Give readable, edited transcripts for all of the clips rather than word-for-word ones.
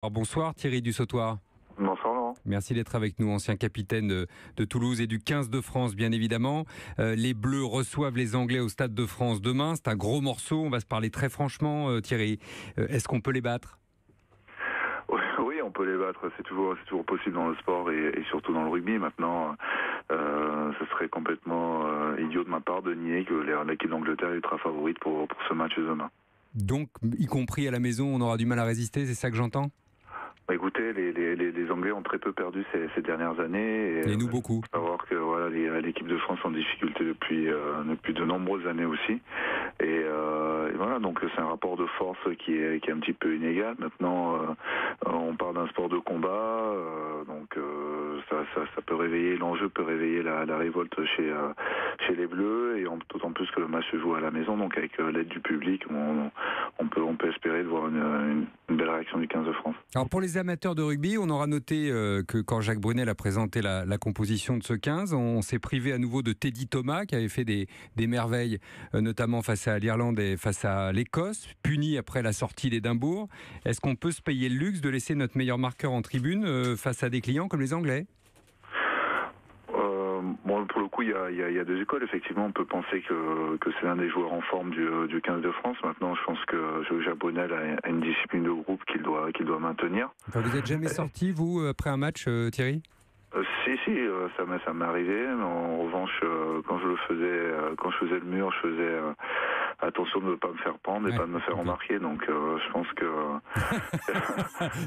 Alors, bonsoir Thierry Dussautoir. Bonsoir Laurent. Merci d'être avec nous, ancien capitaine de Toulouse et du 15 de France bien évidemment. Les Bleus reçoivent les Anglais au Stade de France demain, c'est un gros morceau, on va se parler très franchement Thierry. Est-ce qu'on peut les battre ? Oui, on peut les battre, c'est toujours possible dans le sport et surtout dans le rugby. Maintenant, ce serait complètement idiot de ma part de nier que l'équipe d'Angleterre est ultra favorite pour ce match demain. Donc, y compris à la maison, on aura du mal à résister, c'est ça que j'entends ? Écoutez, les Anglais ont très peu perdu ces dernières années. Et nous beaucoup. Il faut savoir que voilà, l'équipe de France est en difficulté depuis de nombreuses années aussi. Et voilà, donc c'est un rapport de force qui est un petit peu inégal. Maintenant, on parle d'un sport de combat, donc ça peut réveiller, l'enjeu peut réveiller la révolte chez les Bleus, et d'autant plus que le match se joue à la maison, donc avec l'aide du public, on peut espérer de voir une belle réaction du 15 de France. Alors pour les amateurs de rugby, on aura noté que quand Jacques Brunel a présenté la composition de ce 15, on s'est privé à nouveau de Teddy Thomas qui avait fait des merveilles, notamment face à l'Irlande et face à l'Écosse, puni après la sortie d'Édimbourg. Est-ce qu'on peut se payer le luxe de laisser notre meilleur marqueur en tribune face à des clients comme les Anglais ? Bon, pour le coup, il y a deux écoles. Effectivement, on peut penser que c'est l'un des joueurs en forme du 15 de France. Maintenant, je pense que Jacques Brunel a une discipline de groupe qu'il doit maintenir. Enfin, vous n'êtes jamais sorti, vous, après un match, Thierry ? Si, ça m'est arrivé. En revanche, quand je faisais le mur, je faisais attention de ne pas me faire prendre et pas de me faire remarquer. Donc, je pense que...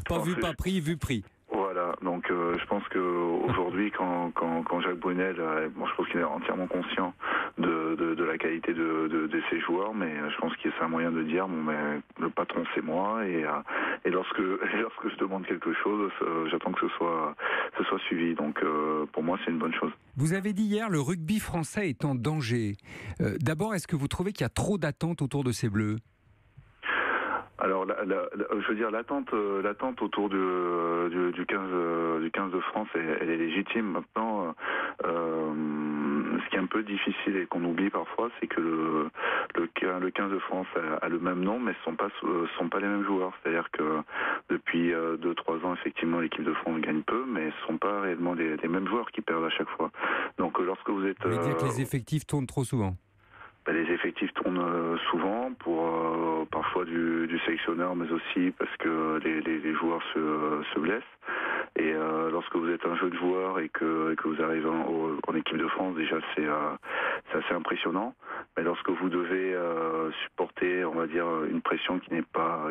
Pas vu, pas pris, vu pris. Voilà, donc je pense qu'aujourd'hui, quand Jacques Brunel, je pense qu'il est entièrement conscient de la qualité de ses joueurs, mais je pense qu'il c'est un moyen de dire, bon, mais le patron c'est moi, et lorsque je demande quelque chose, j'attends que ce soit suivi. Donc pour moi, c'est une bonne chose. Vous avez dit hier, le rugby français est en danger. D'abord, est-ce que vous trouvez qu'il y a trop d'attentes autour de ces Bleus ? Alors, je veux dire, l'attente autour du 15 de France, elle est légitime. Maintenant, ce qui est un peu difficile et qu'on oublie parfois, c'est que le 15 de France a le même nom, mais ce sont pas les mêmes joueurs. C'est-à-dire que depuis 2-3 ans, effectivement, l'équipe de France gagne peu, mais ce sont pas réellement les mêmes joueurs qui perdent à chaque fois. Donc, lorsque vous êtes... Vous voulez dire que les effectifs tournent trop souvent ? Les effectifs tournent souvent pour parfois du sélectionneur, mais aussi parce que les joueurs se blessent. Et lorsque vous êtes un jeune joueur et que vous arrivez en équipe de France, déjà c'est assez impressionnant. Mais lorsque vous devez supporter, on va dire, une pression qui n'est pas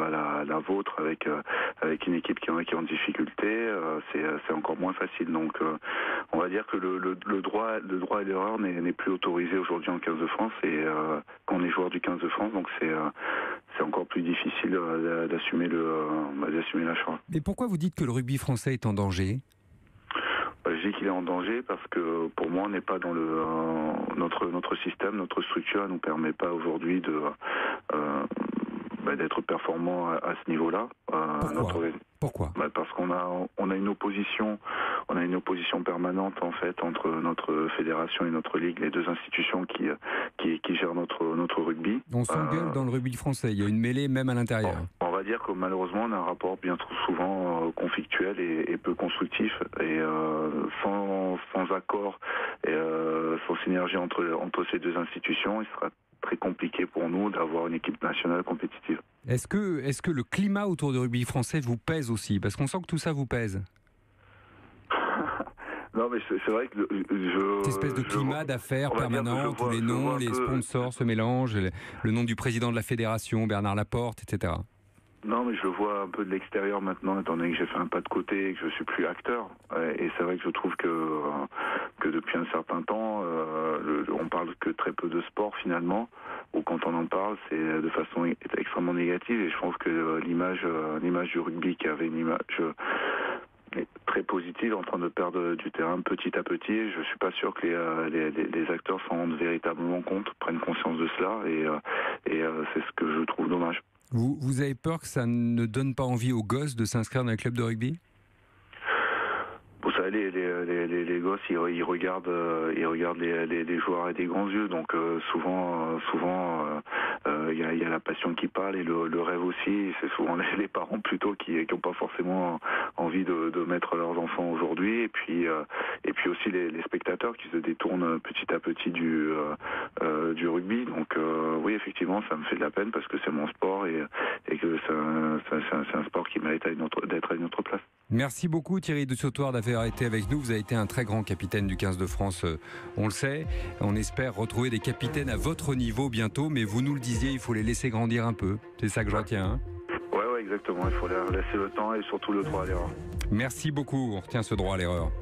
la vôtre, avec une équipe qui est en difficulté, c'est encore moins facile. Donc on va dire que le droit à l'erreur n'est plus autorisé aujourd'hui en 15 de France, et quand on est joueur du 15 de France, donc c'est encore plus difficile d'assumer la charge. Mais pourquoi vous dites que le rugby français est en danger ? Je dis qu'il est en danger parce que pour moi, on n'est pas dans notre système, notre structure ne nous permet pas aujourd'hui d'être performant à ce niveau-là. Pourquoi ? Parce qu'on a une opposition permanente en fait entre notre fédération et notre ligue, les deux institutions qui gèrent notre rugby. On s'engueule dans le rugby français, il y a une mêlée même à l'intérieur. On va dire que malheureusement on a un rapport bien trop souvent conflictuel et peu constructif, et sans accord et sans synergie entre ces deux institutions, il sera très compliqué pour nous d'avoir une équipe nationale compétitive. Est-ce que le climat autour du rugby français vous pèse aussi ? Parce qu'on sent que tout ça vous pèse. Non, mais c'est vrai que cette espèce de climat d'affaires permanent, tous les noms, les sponsors se mélangent, le nom du président de la fédération, Bernard Laporte, etc. Non, mais je le vois un peu de l'extérieur maintenant, étant donné que j'ai fait un pas de côté et que je suis plus acteur. Et c'est vrai que je trouve que depuis un certain temps, on parle que très peu de sport finalement, ou quand on en parle, c'est de façon extrêmement négative. Et je pense que l'image du rugby, qui avait une image très positive, en train de perdre du terrain petit à petit. Je suis pas sûr que les acteurs s'en rendent véritablement compte, prennent conscience de cela, et c'est ce que je trouve dommage. Vous avez peur que ça ne donne pas envie aux gosses de s'inscrire dans un club de rugby ? Vous savez, les gosses, ils regardent les joueurs avec des grands yeux, donc souvent il y a la passion qui parle et le rêve aussi. C'est souvent les parents plutôt qui n'ont pas forcément envie de mettre leurs enfants aujourd'hui. Et puis aussi les spectateurs qui se détournent petit à petit du rugby. Donc oui, effectivement, ça me fait de la peine parce que c'est mon sport et que c'est un sport qui mérite d'être à une autre place. Merci beaucoup Thierry Dussautoir d'avoir été avec nous. Vous avez été un très grand capitaine du 15 de France, on le sait. On espère retrouver des capitaines à votre niveau bientôt, mais vous nous le disiez, il faut les laisser grandir un peu. C'est ça que je retiens. Ouais, exactement. Il faut leur laisser le temps et surtout le droit à l'erreur. Merci beaucoup, on retient ce droit à l'erreur.